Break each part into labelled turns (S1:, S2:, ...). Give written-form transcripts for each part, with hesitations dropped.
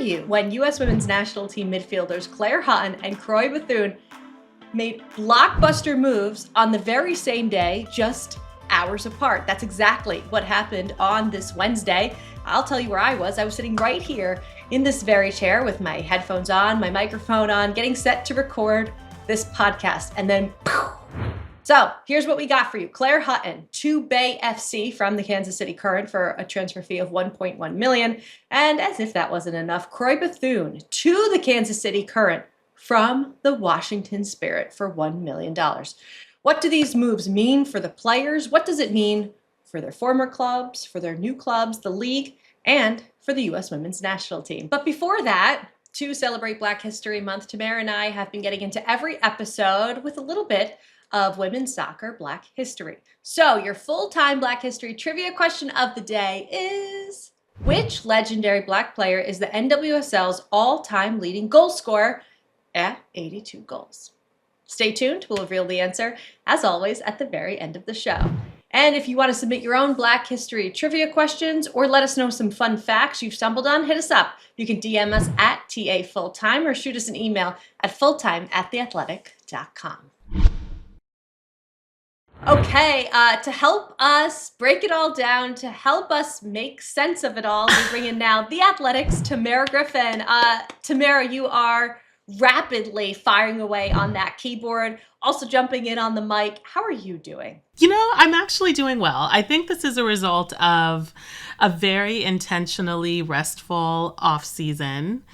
S1: you when U.S. women's national team midfielders Claire Hutton and Croix Bethune made blockbuster moves on the very same day, just hours apart? That's exactly what happened on this Wednesday. I'll tell you where I was. I was sitting right here in this very chair with my headphones on, my microphone on, getting set to record this podcast. And then, poof. So here's what we got for you. Claire Hutton to Bay FC from the Kansas City Current for a transfer fee of $1.1 million. And as if that wasn't enough, Croix Bethune to the Kansas City Current from the Washington Spirit for $1 million. What do these moves mean for the players? What does it mean for their former clubs, for their new clubs, the league, and for the U.S. women's national team? But before that, to celebrate Black History Month, Tamerra and I have been getting into every episode with a little bit of women's soccer Black history. So your full-time Black history trivia question of the day is, which legendary Black player is the NWSL's all-time leading goal scorer at 82 goals? Stay tuned, we'll reveal the answer, as always, at the very end of the show. And if you want to submit your own Black history trivia questions or let us know some fun facts you've stumbled on, hit us up. You can DM us at @TAFulltime or shoot us an email at fulltime@theathletic.com. Okay, to help us break it all down, to help us make sense of it all, we bring in now The Athletic's Tamerra Griffin. Tamerra, you are rapidly firing away on that keyboard, also jumping in on the mic. How are you doing?
S2: You know, I'm actually doing well. I think this is a result of a very intentionally restful off-season.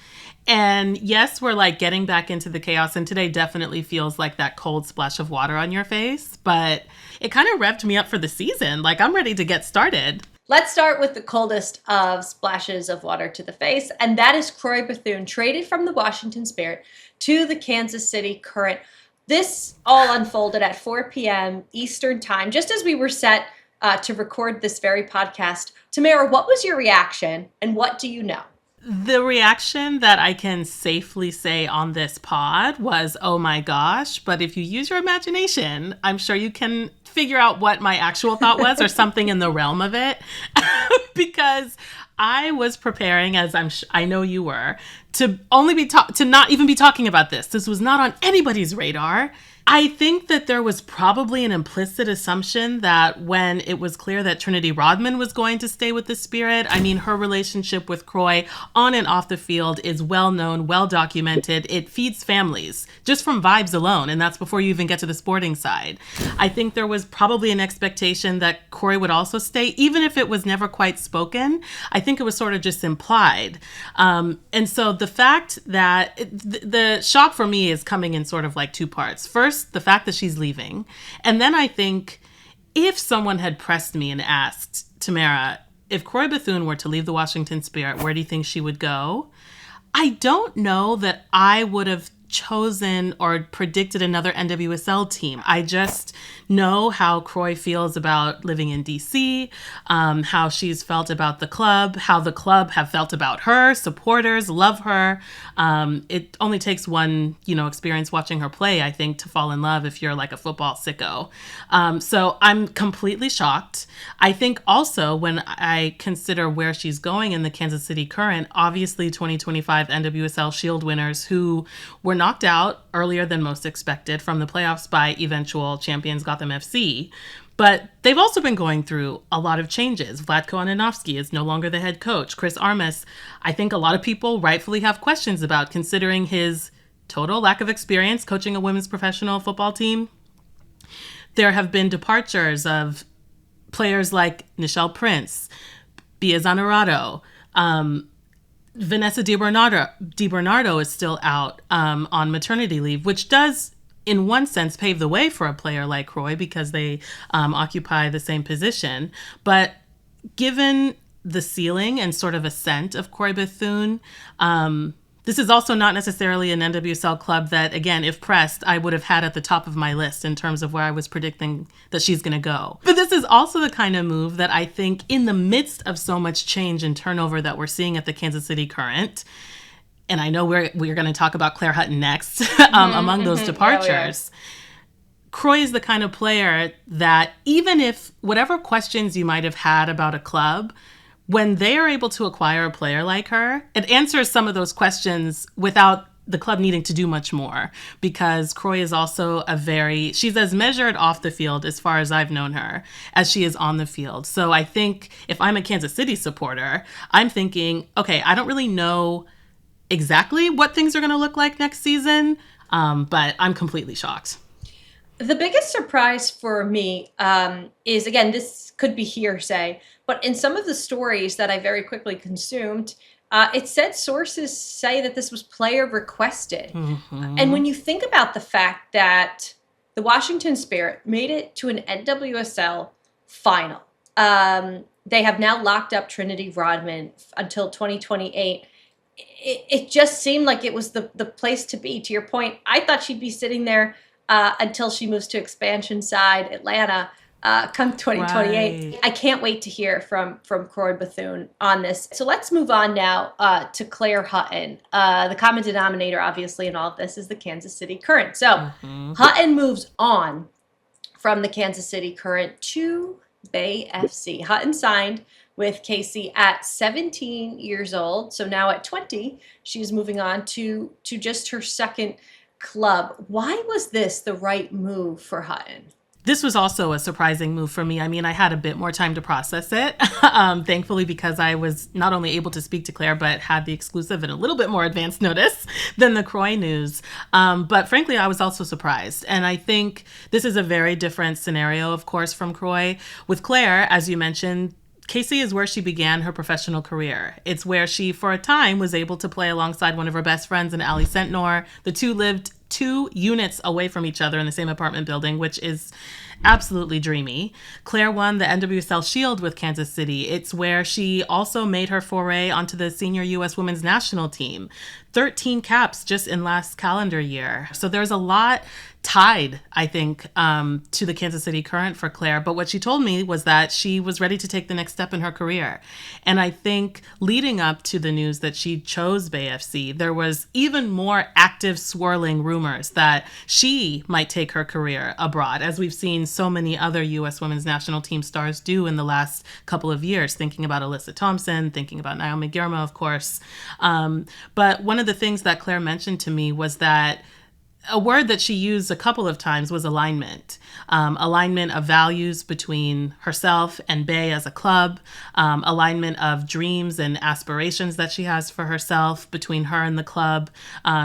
S2: And yes, we're like getting back into the chaos, and today definitely feels like that cold splash of water on your face, but it kind of revved me up for the season. Like, I'm ready to get started.
S1: Let's start with the coldest of splashes of water to the face, and that is Croix Bethune, traded from the Washington Spirit to the Kansas City Current. This all unfolded at 4 p.m. Eastern Time, just as we were set to record this very podcast. Tamerra, what was your reaction, and what do you know?
S2: The reaction that I can safely say on this pod was, oh my gosh, but if you use your imagination, I'm sure you can figure out what my actual thought was or something in the realm of it. Because I was preparing, as I know you were, to not even be talking about this. This was not on anybody's radar. I think that there was probably an implicit assumption that when it was clear that Trinity Rodman was going to stay with the Spirit, I mean, her relationship with Croix on and off the field is well known, well documented. It feeds families just from vibes alone. And that's before you even get to the sporting side. I think there was probably an expectation that Croix would also stay, even if it was never quite spoken. I think it was sort of just implied. And so the fact that the shock for me is coming in sort of like two parts. First, the fact that she's leaving. And then I think if someone had pressed me and asked, Tamerra, if Croix Bethune were to leave the Washington Spirit, where do you think she would go? I don't know that I would have chosen or predicted another NWSL team. I just know how Croix feels about living in DC, how she's felt about the club, how the club have felt about her, supporters love her. It only takes one, experience watching her play, I think, to fall in love if you're like a football sicko. So I'm completely shocked. I think also when I consider where she's going in the Kansas City Current, obviously 2025 NWSL Shield winners who were knocked out earlier than most expected from the playoffs by eventual champions Gotham FC. But they've also been going through a lot of changes. Vlatko Ananovsky is no longer the head coach. Chris Armas, I think a lot of people rightfully have questions about, considering his total lack of experience coaching a women's professional football team. There have been departures of players like Nichelle Prince, Bia Zanerato, Vanessa DiBernardo is still out on maternity leave, which does, in one sense, pave the way for a player like Croix because they occupy the same position. But given the ceiling and sort of ascent of Croix Bethune, this is also not necessarily an NWSL club that, again, if pressed, I would have had at the top of my list in terms of where I was predicting that she's going to go. But this is also the kind of move that I think, in the midst of so much change and turnover that we're seeing at the Kansas City Current, and I know we're going to talk about Claire Hutton next, among those departures, Croix is the kind of player that even if whatever questions you might have had about a club, when they are able to acquire a player like her, it answers some of those questions without the club needing to do much more, because Croix is also she's as measured off the field as far as I've known her as she is on the field. So I think if I'm a Kansas City supporter, I'm thinking, okay, I don't really know exactly what things are going to look like next season, but I'm completely shocked.
S1: The biggest surprise for me is, again, this could be hearsay, but in some of the stories that I very quickly consumed, it said sources say that this was player requested.
S2: Mm-hmm.
S1: And when you think about the fact that the Washington Spirit made it to an NWSL final, they have now locked up Trinity Rodman until 2028. It just seemed like it was the place to be. To your point, I thought she'd be sitting there until she moves to expansion side Atlanta come 2028. Right. I can't wait to hear from Croix Bethune on this. So let's move on now to Claire Hutton. The common denominator, obviously, in all of this is the Kansas City Current. So Hutton moves on from the Kansas City Current to Bay FC. Hutton signed with KC at 17 years old. So now at 20, she's moving on to just her second club. Why was this the right move for Hutton?
S2: This was also a surprising move for me. I mean, I had a bit more time to process it, thankfully, because I was not only able to speak to Claire, but had the exclusive and a little bit more advanced notice than the Croix news. But frankly, I was also surprised. And I think this is a very different scenario, of course, from Croix. With Claire, as you mentioned, KC is where she began her professional career. It's where she, for a time, was able to play alongside one of her best friends in Ali Sentnor. The two lived 2 units away from each other in the same apartment building, which is absolutely dreamy. Claire won the NWSL Shield with Kansas City. It's where she also made her foray onto the senior U.S. women's national team. 13 caps just in last calendar year. So there's a lot tied, I think, to the Kansas City Current for Claire. But what she told me was that she was ready to take the next step in her career. And I think leading up to the news that she chose Bay FC, there was even more active swirling rumors that she might take her career abroad, as we've seen so many other U.S. women's national team stars do in the last couple of years, thinking about Alyssa Thompson, thinking about Naomi Girma, of course. But one of the things that Claire mentioned to me was that a word that she used a couple of times was alignment. Alignment of values between herself and Bay as a club, alignment of dreams and aspirations that she has for herself between her and the club.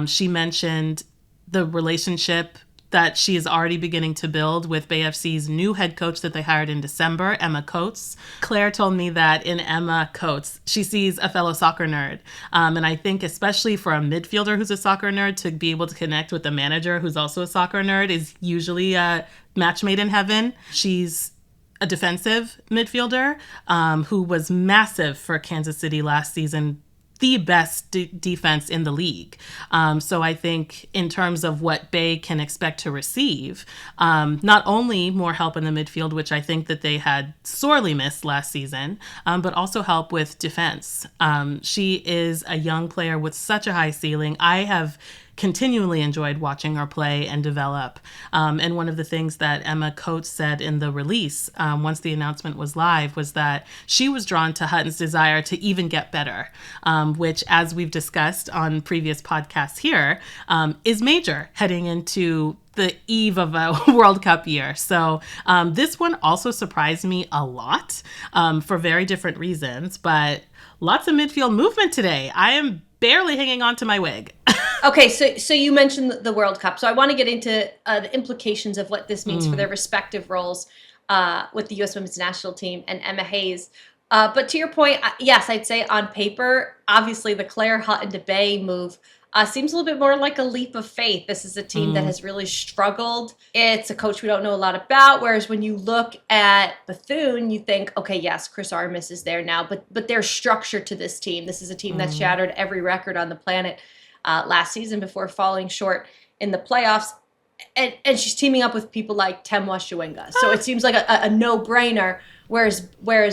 S2: She mentioned the relationship that she is already beginning to build with Bay FC's new head coach that they hired in December, Emma Coates. Claire told me that in Emma Coates, she sees a fellow soccer nerd. And I think especially for a midfielder who's a soccer nerd, to be able to connect with a manager who's also a soccer nerd is usually a match made in heaven. She's a defensive midfielder who was massive for Kansas City last season, the best defense in the league. So I think in terms of what Bay can expect to receive, not only more help in the midfield, which I think that they had sorely missed last season, but also help with defense. She is a young player with such a high ceiling. I have continually enjoyed watching her play and develop. And one of the things that Emma Coates said in the release, once the announcement was live, was that she was drawn to Hutton's desire to even get better, which, as we've discussed on previous podcasts here, is major heading into the eve of a World Cup year. So this one also surprised me a lot for very different reasons, but lots of midfield movement today. I am barely hanging on to my wig.
S1: Okay, so you mentioned the World Cup. So I want to get into the implications of what this means for their respective roles with the U.S. Women's National Team and Emma Hayes. But to your point, yes, I'd say on paper, obviously the Claire Hutton to Bay move seems a little bit more like a leap of faith. This is a team that has really struggled. It's a coach we don't know a lot about, whereas when you look at Bethune, you think, okay, yes, Chris Armas is there now, but there's structure to this team. This is a team that shattered every record on the planet last season before falling short in the playoffs. And she's teaming up with people like Tamerra Griffin. So it seems like a no-brainer, whereas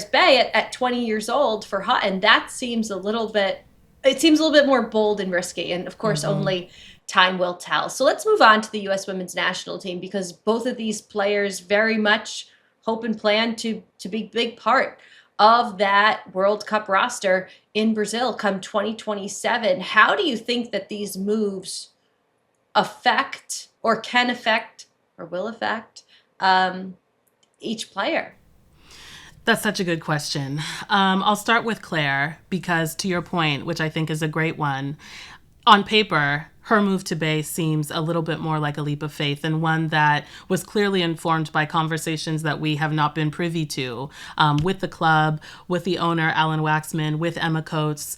S1: Bay at 20 years old for Hutton, that seems a little bit more bold and risky. And of course, only time will tell. So let's move on to the U.S. Women's National Team, because both of these players very much hope and plan to be a big part of that World Cup roster in Brazil come 2027. How do you think that these moves affect or can affect or will affect each player?
S2: That's such a good question. I'll start with Claire because, to your point, which I think is a great one, on paper, her move to Bay seems a little bit more like a leap of faith and one that was clearly informed by conversations that we have not been privy to with the club, with the owner, Alan Waxman, with Emma Coates.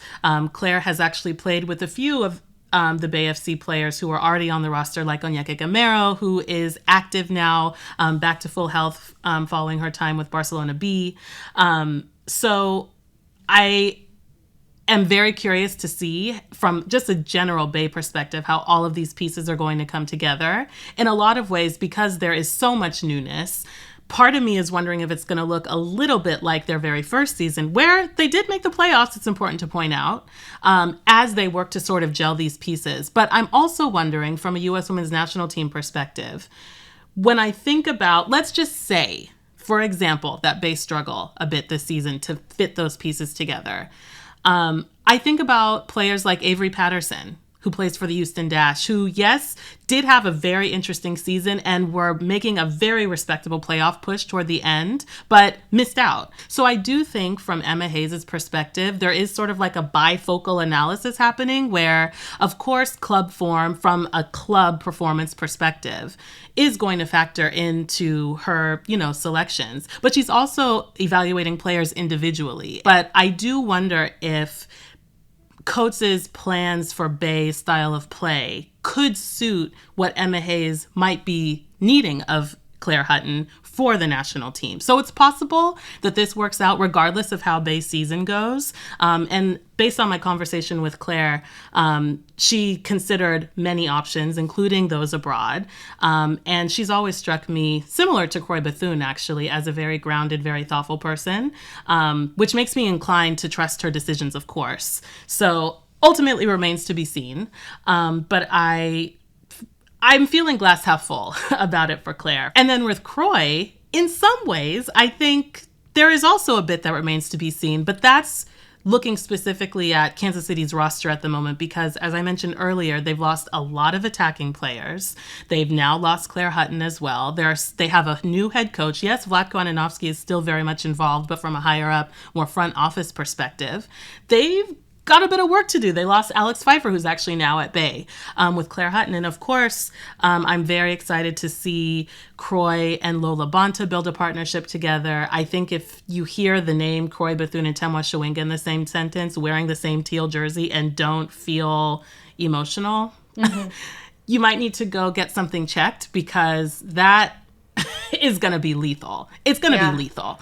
S2: Claire has actually played with a few of the Bay FC players who are already on the roster, like Onyeka Gamero, who is active now, back to full health following her time with Barcelona B. So I am very curious to see from just a general Bay perspective how all of these pieces are going to come together. In a lot of ways, because there is so much newness, part of me is wondering if it's going to look a little bit like their very first season, where they did make the playoffs, it's important to point out, as they work to sort of gel these pieces. But I'm also wondering from a U.S. Women's National Team perspective, when I think about, let's just say, for example, that Bay struggle a bit this season to fit those pieces together. I think about players like Avery Patterson, who plays for the Houston Dash, who, yes, did have a very interesting season and were making a very respectable playoff push toward the end, but missed out. So I do think from Emma Hayes' perspective, there is sort of like a bifocal analysis happening where, of course, club form from a club performance perspective is going to factor into her, selections. But she's also evaluating players individually. But I do wonder if Coates' plans for Bay's style of play could suit what Emma Hayes might be needing of Claire Hutton for the national team. So it's possible that this works out regardless of how Bay's season goes. And based on my conversation with Claire, she considered many options, including those abroad. And she's always struck me, similar to Croix Bethune, actually, as a very grounded, very thoughtful person, which makes me inclined to trust her decisions, of course. So ultimately remains to be seen. But I'm feeling glass half full about it for Claire. And then with Croix, in some ways, I think there is also a bit that remains to be seen, but that's looking specifically at Kansas City's roster at the moment because, as I mentioned earlier, they've lost a lot of attacking players. They've now lost Claire Hutton as well. They have a new head coach. Yes, Vlatko Ananovsky is still very much involved, but from a higher up, more front office perspective, they've got a bit of work to do. They lost Alex Pfeiffer, who's actually now at Bay, with Claire Hutton. And of course, I'm very excited to see Croix and Lola Bonta build a partnership together. I think if you hear the name Croix Bethune and Temwa Shawinga in the same sentence, wearing the same teal jersey and don't feel emotional, you might need to go get something checked because that is going to be lethal. It's going to be lethal.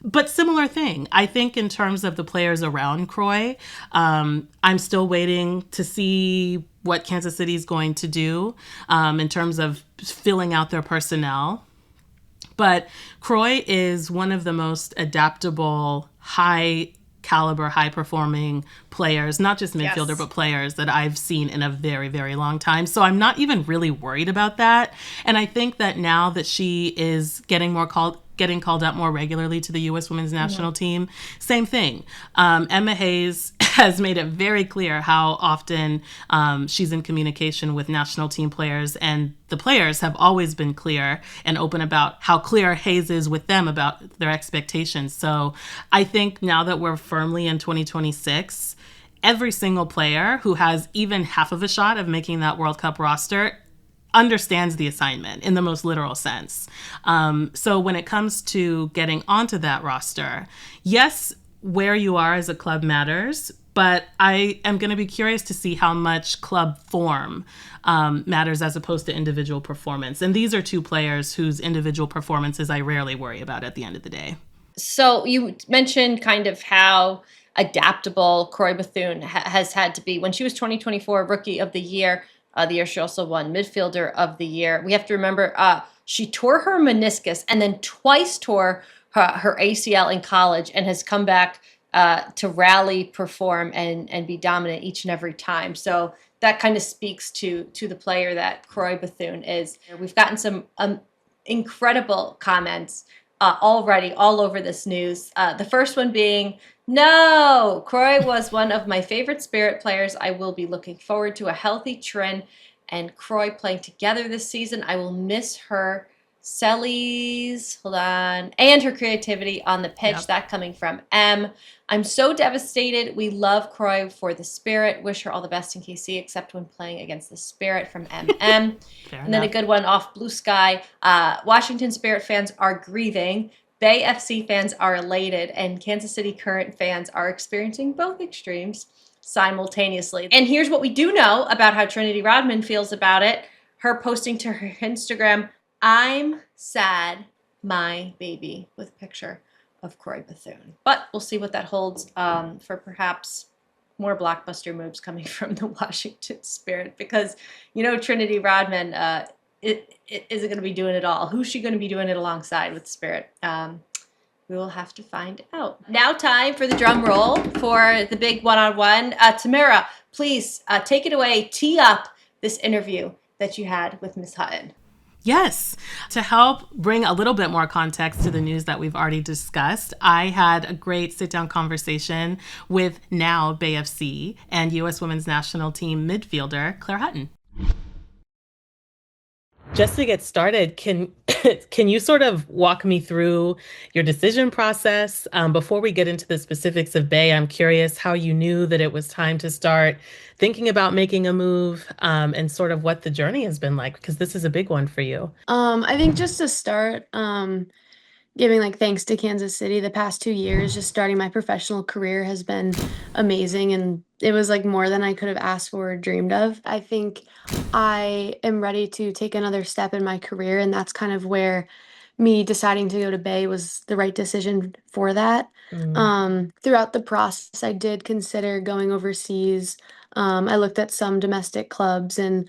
S2: But similar thing, I think in terms of the players around Croix, I'm still waiting to see what Kansas City is going to do in terms of filling out their personnel. But Croix is one of the most adaptable, high caliber, high performing players, not just midfielder, but players that I've seen in a very, very long time. So I'm not even really worried about that. And I think that now that she is getting called up more regularly to the U.S. Women's National Team. Same thing. Emma Hayes has made it very clear how often she's in communication with national team players, and the players have always been clear and open about how clear Hayes is with them about their expectations. So I think now that we're firmly in 2026, every single player who has even half of a shot of making that World Cup roster understands the assignment in the most literal sense. So when it comes to getting onto that roster, yes, where you are as a club matters, but I am going to be curious to see how much club form matters as opposed to individual performance. And these are two players whose individual performances I rarely worry about at the end of the day.
S1: So you mentioned kind of how adaptable Croix Bethune has had to be. When she was 2024 Rookie of the Year, the year she also won Midfielder of the Year. We have to remember she tore her meniscus and then twice tore her ACL in college and has come back to rally, perform, and be dominant each and every time. So that kind of speaks to the player that Croix Bethune is. We've gotten some incredible comments already all over this news. The first one being, no, Croix was one of my favorite Spirit players. I will be looking forward to a healthy Trin and Croix playing together this season. I will miss her Sellies, hold on, and her creativity on the pitch.
S2: Yep.
S1: That coming from M. I'm so devastated. We love Croix for the Spirit. Wish her all the best in KC, except when playing against the Spirit from MM.
S2: Fair
S1: And then a
S2: enough.
S1: good one off Blue Sky. Washington Spirit fans are grieving. Bay FC fans are elated, and Kansas City Current fans are experiencing both extremes simultaneously. And here's what we do know about how Trinity Rodman feels about it. Her posting to her Instagram, I'm sad, my baby, with a picture of Croix Bethune. But we'll see what that holds for perhaps more blockbuster moves coming from the Washington Spirit, because Trinity Rodman isn't going to be doing it all. Who's she going to be doing it alongside with Spirit? We will have to find out. Now time for the drum roll for the big one-on-one. Tamerra, please take it away. Tee up this interview that you had with Miss Hutton.
S2: Yes. To help bring a little bit more context to the news that we've already discussed, I had a great sit-down conversation with now Bay FC and U.S. Women's National Team midfielder Claire Hutton. Just to get started, can can you sort of walk me through your decision process? Before we get into the specifics of Bay, I'm curious how you knew that it was time to start thinking about making a move, and sort of what the journey has been like, because this is a big one for you.
S3: I think just to start, giving like thanks to Kansas City, the past 2 years, just starting my professional career has been amazing, and it was like more than I could have asked for or dreamed of. I think I am ready to take another step in my career, and that's kind of where me deciding to go to Bay was the right decision for that.
S2: Mm,
S3: Throughout the process, I did consider going overseas. I looked at some domestic clubs, and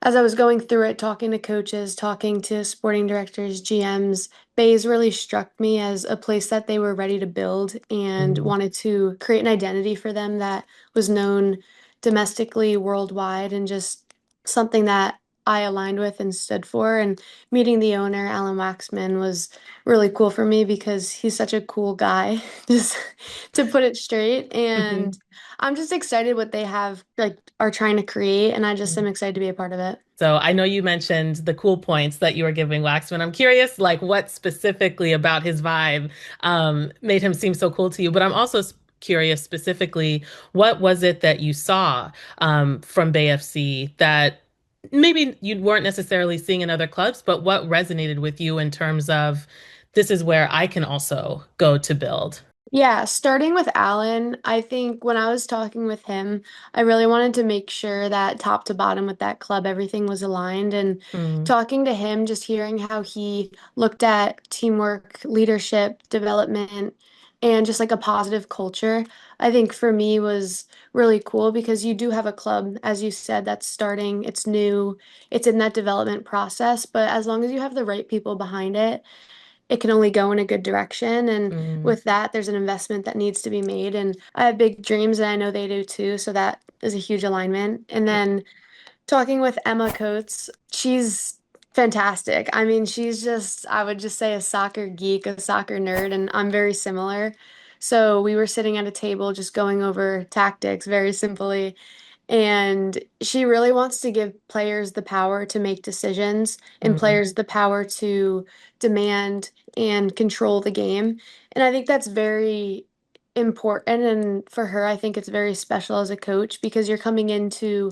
S3: as I was going through it, talking to coaches, talking to sporting directors, GMs, Bays really struck me as a place that they were ready to build and
S2: mm,
S3: wanted to create an identity for them that was known domestically, worldwide, and just something that I aligned with and stood for. And meeting the owner, Alan Waxman, was really cool for me because he's such a cool guy, just to put it straight. And
S2: mhm.
S3: I'm just excited what they have, like, are trying to create, and I just am excited to be a part of it.
S2: So I know you mentioned the cool points that you were giving Waxman. I'm curious, like, what specifically about his vibe made him seem so cool to you? But I'm also curious specifically, what was it that you saw from Bay FC that maybe you weren't necessarily seeing in other clubs, but what resonated with you in terms of this is where I can also go to build?
S3: Yeah, starting with Alan, I think when I was talking with him, I really wanted to make sure that top to bottom with that club, everything was aligned. And
S2: Mm,
S3: talking to him, just hearing how he looked at teamwork, leadership, development, and just like a positive culture, I think for me was really cool because you do have a club, as you said, that's starting, it's new, it's in that development process. But as long as you have the right people behind it can only go in a good direction. And
S2: mm,
S3: with that, there's an investment that needs to be made. And I have big dreams, and I know they do too. So that is a huge alignment. And then talking with Emma Coates, she's fantastic. I mean, she's just, I would just say, a soccer geek, a soccer nerd, and I'm very similar. So we were sitting at a table just going over tactics very simply. And she really wants to give players the power to make decisions and
S2: mm,
S3: players the power to demand and control the game. And I think that's very important. And for her, I think it's very special as a coach because you're coming into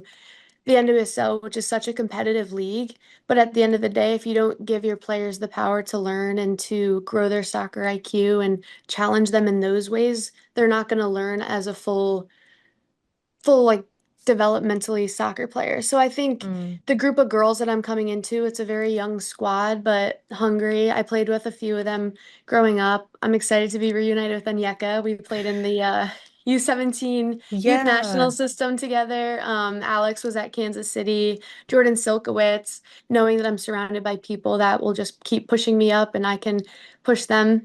S3: the NWSL, which is such a competitive league. But at the end of the day, if you don't give your players the power to learn and to grow their soccer IQ and challenge them in those ways, they're not going to learn as a full like developmentally soccer player. So I think
S2: mm.
S3: the group of girls that I'm coming into, it's a very young squad, but hungry. I played with a few of them growing up. I'm excited to be reunited with Anyeka. We played in the U17 youth
S2: Yeah.
S3: national system together. Alex was at Kansas City, Jordan Silkowitz, knowing that I'm surrounded by people that will just keep pushing me up and I can push them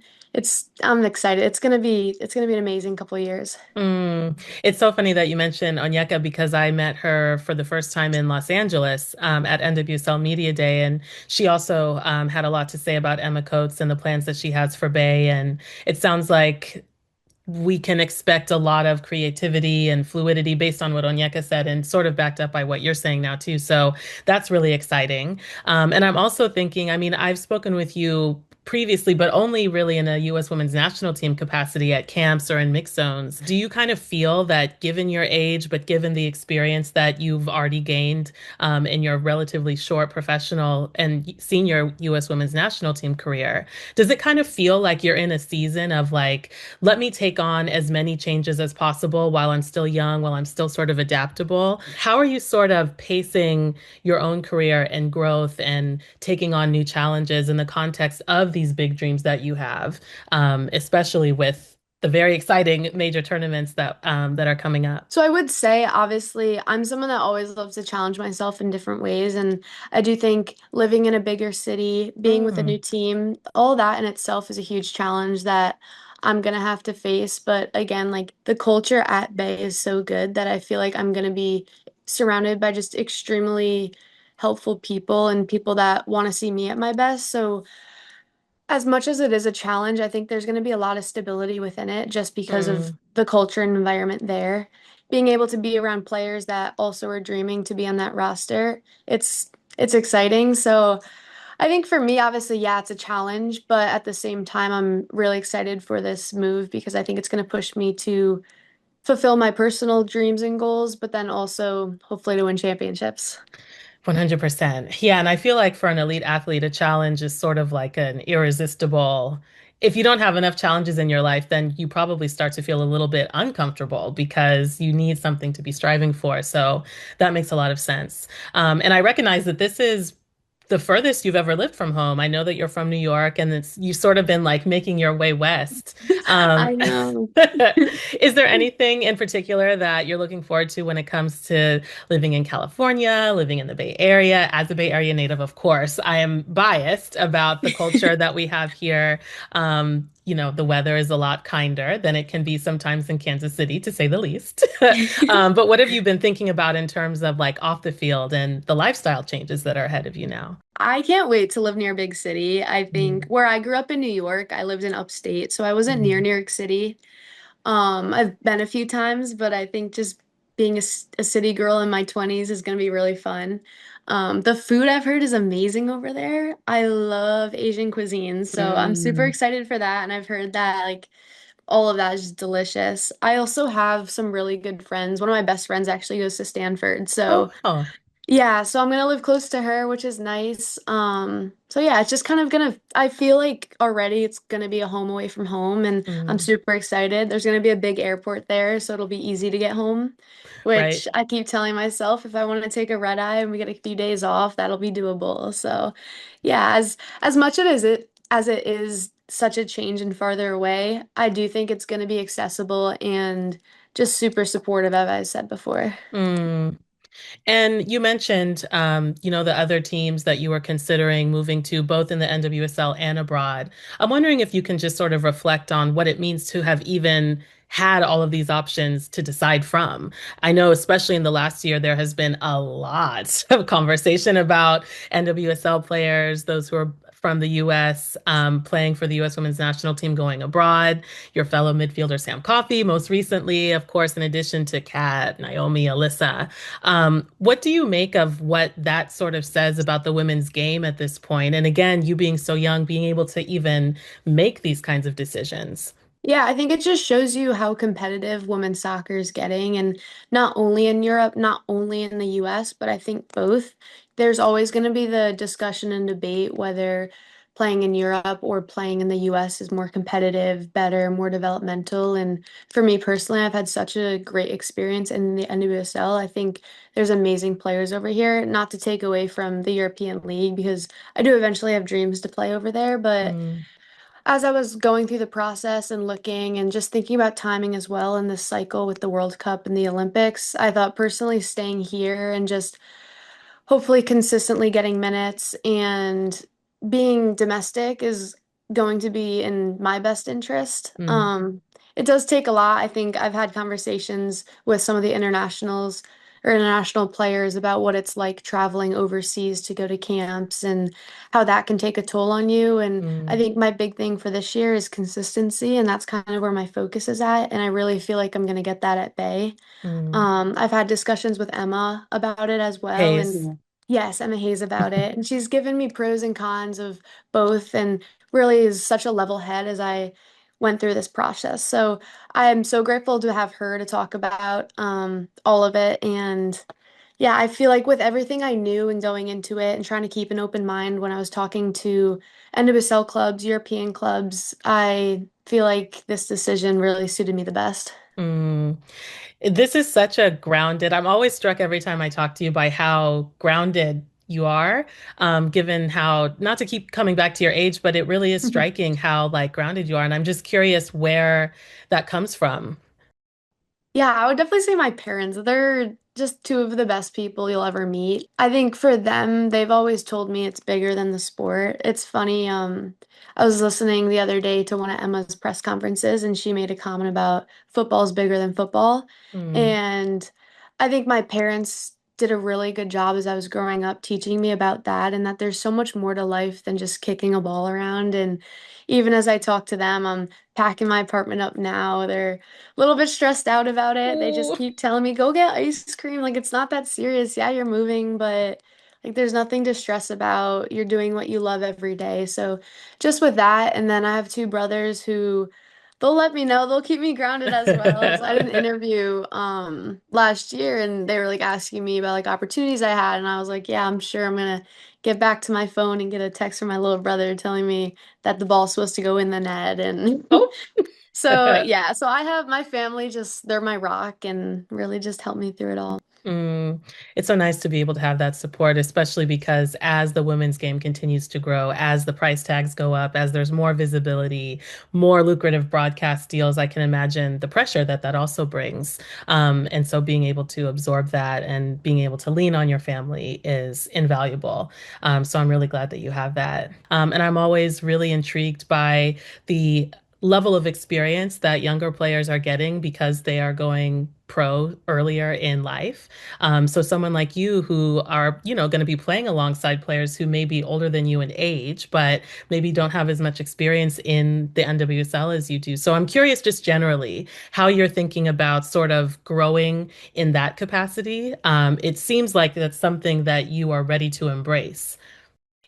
S3: I'm excited. It's gonna be an amazing couple of years.
S2: Mm. It's so funny that you mentioned Onyeka because I met her for the first time in Los Angeles at NWSL Media Day, and she also had a lot to say about Emma Coates and the plans that she has for Bay. And it sounds like we can expect a lot of creativity and fluidity based on what Onyeka said and sort of backed up by what you're saying now too. So that's really exciting. And I'm also thinking, I mean, I've spoken with you previously, but only really in a U.S. women's national team capacity at camps or in mixed zones. Do you kind of feel that given your age, but given the experience that you've already gained in your relatively short professional and senior U.S. women's national team career, does it kind of feel like you're in a season of like, let me take on as many changes as possible while I'm still young, while I'm still sort of adaptable? How are you sort of pacing your own career and growth and taking on new challenges in the context of these big dreams that you have, especially with the very exciting major tournaments that are coming up?
S3: So I would say, obviously, I'm someone that always loves to challenge myself in different ways. And I do think living in a bigger city, being with a new
S2: Mm,
S3: team, all that in itself is a huge challenge that I'm gonna have to face. But again, like the culture at Bay is so good that I feel like I'm gonna be surrounded by just extremely helpful people and people that want to see me at my best. So as much as it is a challenge, I think there's going to be a lot of stability within it just because of
S2: mm,
S3: the culture and environment there. Being able to be around players that also are dreaming to be on that roster, it's exciting. So I think for me, obviously, yeah, it's a challenge, but at the same time, I'm really excited for this move because I think it's going to push me to fulfill my personal dreams and goals, but then also hopefully to win championships.
S2: 100%. Yeah, and I feel like for an elite athlete, a challenge is sort of like an irresistible. If you don't have enough challenges in your life, then you probably start to feel a little bit uncomfortable because you need something to be striving for. So that makes a lot of sense. And I recognize that this is the furthest you've ever lived from home. I know that you're from New York and it's you've sort of been like making your way west.
S3: I
S2: Um,
S3: know.
S2: is there anything in particular that you're looking forward to when it comes to living in California, living in the Bay Area? As a Bay Area native, of course, I am biased about the culture that we have here. The weather is a lot kinder than it can be sometimes in Kansas City, to say the least. But what have you been thinking about in terms of like off the field and the lifestyle changes that are ahead of you now?
S3: I can't wait to live near a big city. I think
S2: Mm,
S3: where I grew up in New York, I lived in upstate, so I wasn't near
S2: mm,
S3: New York City. I've been a few times, but I think just being a city girl in my 20s is going to be really fun. The food I've heard is amazing over there. I love Asian cuisine, so I'm super
S2: mm.
S3: excited for that, and I've heard that like all of that is just delicious. I also have some really good friends. One of my best friends actually goes to Stanford,
S2: Oh,
S3: so
S2: wow.
S3: yeah, so I'm gonna live close to her, which is nice. So yeah, it's just kind of gonna, I feel like already it's gonna be a home away from home, and I'm
S2: Mm,
S3: super excited. There's gonna be a big airport there, so it'll be easy to get home,
S2: right.
S3: which I keep telling myself if I want to take a red eye and we get a few days off, that'll be doable. So yeah, as much as it is such a change and farther away, I do think it's gonna be accessible and just super supportive, as I said before.
S2: Mm. And you mentioned, the other teams that you were considering moving to, both in the NWSL and abroad. I'm wondering if you can just sort of reflect on what it means to have even had all of these options to decide from. I know, especially in the last year, there has been a lot of conversation about NWSL players, those who are from the US, playing for the US women's national team going abroad. Your fellow midfielder, Sam Coffey, most recently, of course, in addition to Kat, Naomi, Alyssa. What do you make of what that sort of says about the women's game at this point? And again, you being so young, being able to even make these kinds of decisions.
S3: Yeah, I think it just shows you how competitive women's soccer is getting, and not only in Europe, not only in the US, but I think both. There's always going to be the discussion and debate whether playing in Europe or playing in the US is more competitive, better, more developmental. And for me personally, I've had such a great experience in the NWSL. I think there's amazing players over here, not to take away from the European League because I do eventually have dreams to play over there, but
S2: Mm,
S3: as I was going through the process and looking and just thinking about timing as well in this cycle with the World Cup and the Olympics, I thought personally staying here and just hopefully consistently getting minutes and being domestic is going to be in my best interest.
S2: Mm,
S3: It does take a lot. I think I've had conversations with some of the internationals or international players about what it's like traveling overseas to go to camps and how that can take a toll on you. And I
S2: mm,
S3: think my big thing for this year is consistency, and that's kind of where my focus is at. And I really feel like I'm going to get that at Bay.
S2: mm.
S3: I've had discussions with Emma about it as well,
S2: Hayes.
S3: and yes, Emma Hayes about it. And she's given me pros and cons of both and really is such a level head as I went through this process. So I'm so grateful to have her to talk about all of it. And yeah, I feel like with everything I knew and going into it and trying to keep an open mind when I was talking to NWSL clubs, European clubs, I feel like this decision really suited me the best.
S2: Mm. This is such a grounded, I'm always struck every time I talk to you by how grounded you are, given how, not to keep coming back to your age, but it really is striking how like grounded you are. And I'm just curious where that comes from.
S3: Yeah, I would definitely say my parents. They're just two of the best people you'll ever meet. I think for them, they've always told me it's bigger than the sport. It's funny, I was listening the other day to one of Emma's press conferences and she made a comment about football's bigger than football.
S2: Mm,
S3: And I think my parents did a really good job as I was growing up teaching me about that and that there's so much more to life than just kicking a ball around. And even as I talk to them, I'm packing my apartment up now. They're a little bit stressed out about it. They just
S2: Ooh.
S3: keep telling me, go get ice cream. Like, it's not that serious. Yeah, you're moving, but like, there's nothing to stress about. You're doing what you love every day. So, just with that. And then I have two brothers who they'll let me know, they'll keep me grounded as well. So, I had an interview last year and they were like asking me about like opportunities I had. And I was like, yeah, I'm sure I'm gonna get back to my phone and get a text from my little brother telling me that the ball's supposed to go in the net. And
S2: Oh.
S3: so, yeah, so I have my family just, they're my rock and really just help me through it all.
S2: Mm, it's so nice to be able to have that support, especially because as the women's game continues to grow, as the price tags go up, as there's more visibility, more lucrative broadcast deals, I can imagine the pressure that that also brings. And so being able to absorb that and being able to lean on your family is invaluable. So I'm really glad that you have that. And I'm always really intrigued by the level of experience that younger players are getting because they are going pro earlier in life. So someone like you who are, going to be playing alongside players who may be older than you in age, but maybe don't have as much experience in the NWSL as you do. So I'm curious just generally how you're thinking about sort of growing in that capacity. It seems like that's something that you are ready to embrace.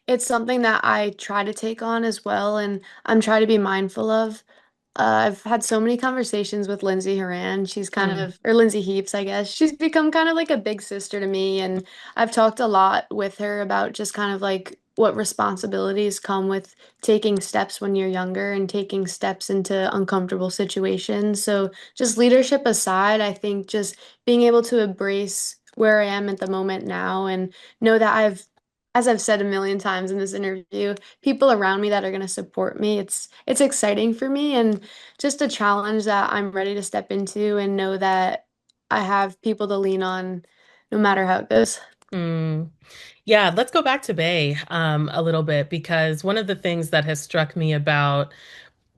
S3: It's something that I try to take on as well, and I'm trying to be mindful of. I've had so many conversations with Lindsay Horan. She's kind
S2: Mm,
S3: of, or Lindsay Heaps, I guess. She's become kind of like a big sister to me, and I've talked a lot with her about just kind of like what responsibilities come with taking steps when you're younger and taking steps into uncomfortable situations. So, just leadership aside, I think just being able to embrace where I am at the moment now and know that as I've said a million times in this interview, people around me that are going to support me. It's exciting for me and just a challenge that I'm ready to step into and know that I have people to lean on no matter how it goes.
S2: mm. Yeah, let's go back to Bay a little bit because one of the things that has struck me about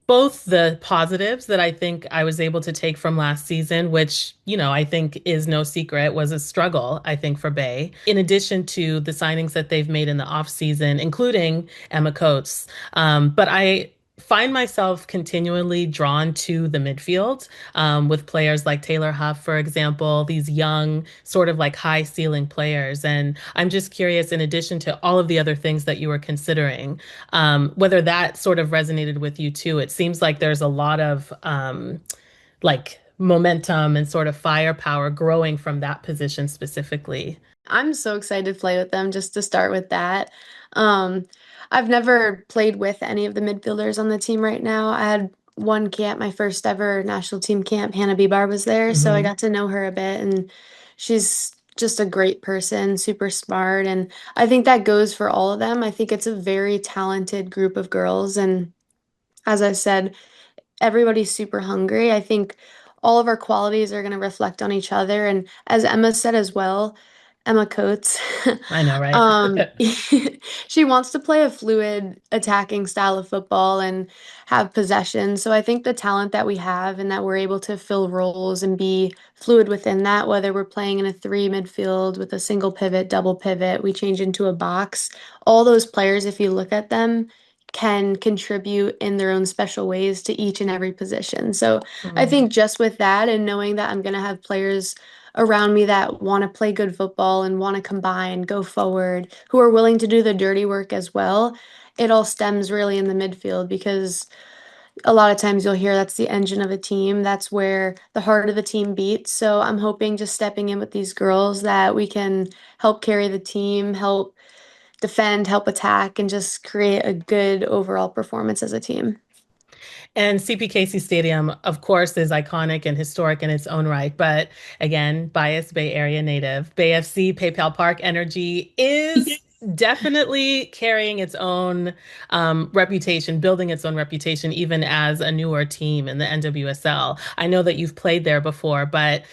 S2: both the positives that I think I was able to take from last season, which, I think is no secret, was a struggle, I think, for Bay, in addition to the signings that they've made in the offseason, including Emma Coates. But I find myself continually drawn to the midfield with players like Taylor Huff, for example, these young, sort of like high ceiling players. And I'm just curious, in addition to all of the other things that you were considering, whether that sort of resonated with you too. It seems like there's a lot of like momentum and sort of firepower growing from that position specifically.
S3: I'm so excited to play with them just to start with that. Um, I've never played with any of the midfielders on the team right now. I had one camp, my first ever national team camp. Hannah Bebar was there, so I
S2: Hmm.
S3: got to know her a bit, and she's just a great person, super smart, and I think that goes for all of them. I think it's a very talented group of girls, and as I said, everybody's super hungry. I think all of our qualities are going to reflect on each other, and as Emma said as well. Emma Coates.
S2: I know, right?
S3: Um, she wants to play a fluid attacking style of football and have possession. So I think the talent that we have and that we're able to fill roles and be fluid within that, whether we're playing in a three midfield with a single pivot, double pivot, we change into a box, all those players, if you look at them, can contribute in their own special ways to each and every position. So I
S2: Mm.
S3: think just with that and knowing that I'm going to have players around me that want to play good football and want to combine, go forward, who are willing to do the dirty work as well, it all stems really in the midfield because a lot of times you'll hear that's the engine of a team. That's where the heart of the team beats. So I'm hoping just stepping in with these girls that we can help carry the team, help defend, help attack, and just create a good overall performance as a team.
S2: And CP Casey Stadium, of course, is iconic and historic in its own right. But again, biased Bay Area native, Bay FC PayPal Park energy is definitely carrying its own reputation, building its own reputation, even as a newer team in the NWSL. I know that you've played there before, but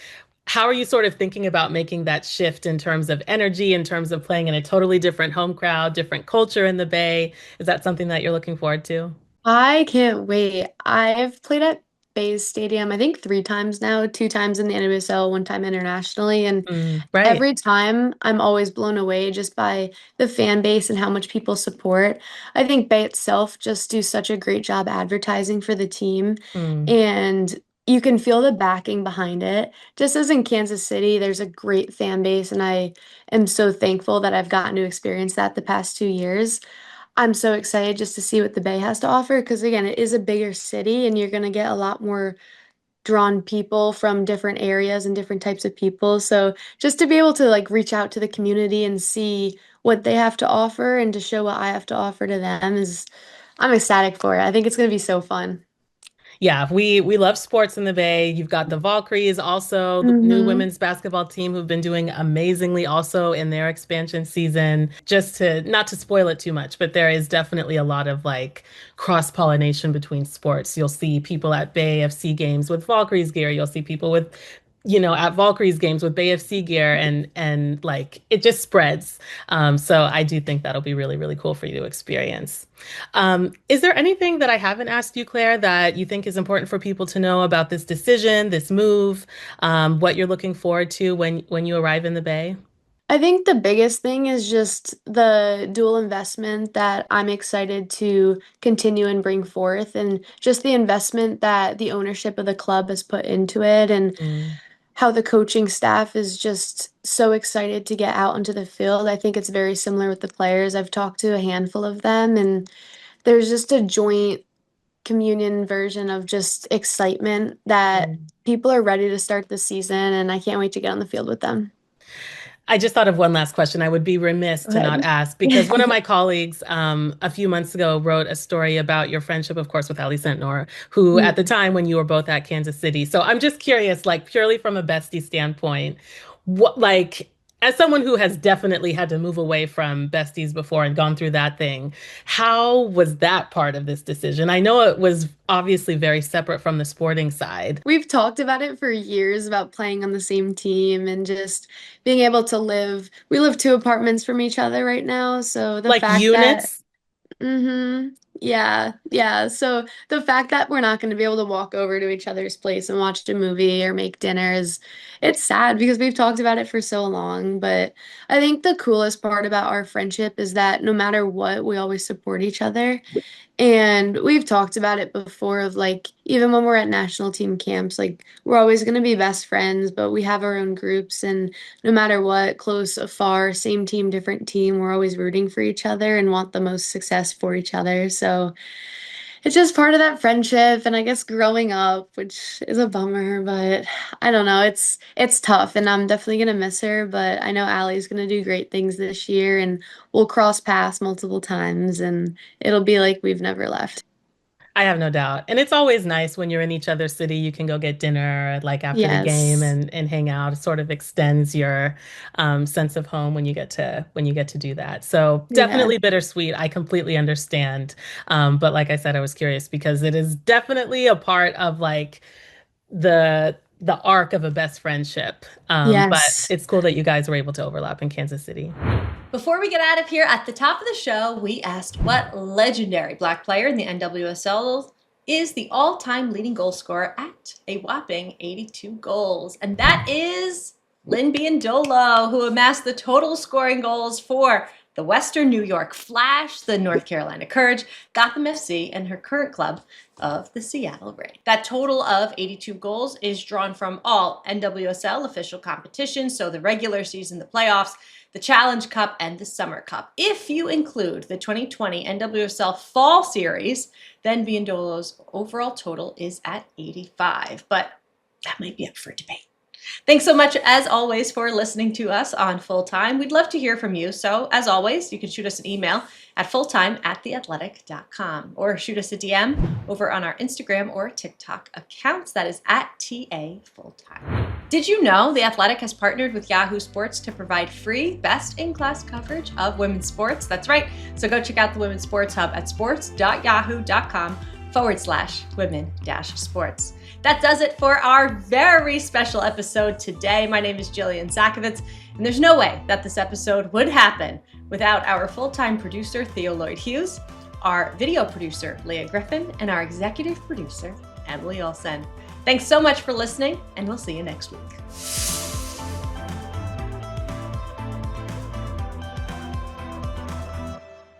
S2: how are you sort of thinking about making that shift in terms of energy, in terms of playing in a totally different home crowd, different culture in the Bay? Is that something that you're looking forward to?
S3: I can't wait. I've played at Bay's Stadium, I think three times now, two times in the NWSL, one time internationally. And
S2: Mm, right.
S3: every time I'm always blown away just by the fan base and how much people support. I think Bay itself just do such a great job advertising for the team.
S2: Mm,
S3: And you can feel the backing behind it. Just as in Kansas City, there's a great fan base, and I am so thankful that I've gotten to experience that the past 2 years. I'm so excited just to see what the Bay has to offer because, again, it is a bigger city and you're going to get a lot more drawn people from different areas and different types of people. So just to be able to like reach out to the community and see what they have to offer and to show what I have to offer to them is, I'm ecstatic for it. I think it's going to be so fun.
S2: yeah, we love sports in the Bay. You've got the Valkyries, also the new
S3: Mm-hmm.
S2: women's basketball team who've been doing amazingly also in their expansion season. Just to not to spoil it too much, but there is definitely a lot of like cross-pollination between sports. You'll see people at Bay FC games with Valkyries gear. You'll see people with at Valkyries games with Bay FC gear and like it just spreads. So I do think that'll be really, really cool for you to experience. Is there anything that I haven't asked you, Claire, that you think is important for people to know about this decision, this move, what you're looking forward to when you arrive in the Bay?
S3: I think the biggest thing is just the dual investment that I'm excited to continue and bring forth, and just the investment that the ownership of the club has put into it, and
S2: Mm.
S3: how the coaching staff is just so excited to get out onto the field. I think it's very similar with the players. I've talked to a handful of them, and there's just a joint communion version of just excitement that
S2: Mm.
S3: people are ready to start the season, and I can't wait to get on the field with them.
S2: I just thought of one last question. I would be remiss
S3: Go
S2: to not
S3: ahead.
S2: ask because one of my colleagues a few months ago wrote a story about your friendship, of course, with Ali Sentnor, who at the time when you were both at Kansas City. So I'm just curious, like purely from a bestie standpoint, what like as someone who has definitely had to move away from besties before and gone through that thing, how was that part of this decision? I know it was obviously very separate from the sporting side.
S3: We've talked about it for years about playing on the same team and just being able to live. We live two apartments from each other right now, so the
S2: Like
S3: fact that
S2: units.
S3: yeah, yeah. So the fact that we're not going to be able to walk over to each other's place and watch a movie or make dinners, it's sad because we've talked about it for so long. But I think the coolest part about our friendship is that no matter what, we always support each other. And we've talked about it before of like, even when we're at national team camps, like we're always going to be best friends, but we have our own groups. And no matter what, close, afar, same team, different team, we're always rooting for each other and want the most success for each other. So it's just part of that friendship. And I guess growing up, which is a bummer, but I don't know, it's tough and I'm definitely going to miss her. But I know Allie's going to do great things this year and we'll cross paths multiple times and it'll be like we've never left.
S2: I have no doubt. And it's always nice when you're in each other's city, you can go get dinner like after the game
S3: Yes.
S2: and hang out. It sort of extends your sense of home when you get to do that. So
S3: Yeah.
S2: definitely bittersweet. I completely understand. But like I said, I was curious because it is definitely a part of like the the arc of a best friendship. But
S3: Yes.
S2: it's cool that you guys were able to overlap in Kansas City.
S1: Before we get out of here, at the top of the show, we asked what legendary Black player in the NWSL is the all-time leading goal scorer at a whopping 82 goals. And that is Lynn Biondolo, who amassed the total scoring goals for the Western New York Flash, the North Carolina Courage, Gotham FC, and her current club of the Seattle Reign. That total of 82 goals is drawn from all NWSL official competitions, so the regular season, the playoffs, the Challenge Cup, and the Summer Cup. If you include the 2020 NWSL Fall Series, then Biondolo's overall total is at 85, but that might be up for debate. Thanks so much, as always, for listening to us on Full Time. We'd love to hear from you. So, as always, you can shoot us an email at fulltime@theathletic.com or shoot us a DM over on our Instagram or TikTok accounts. That is at TA Fulltime. Did you know The Athletic has partnered with Yahoo Sports to provide free best-in-class coverage of women's sports? That's right. So go check out the Women's Sports Hub at sports.yahoo.com/women-sports. That does it for our very special episode today. My name is Jillian Sakovits, and there's no way that this episode would happen without our full-time producer, Theo Lloyd Hughes, our video producer, Leah Griffin, and our executive producer, Emily Olsen. Thanks so much for listening, and we'll see you next week.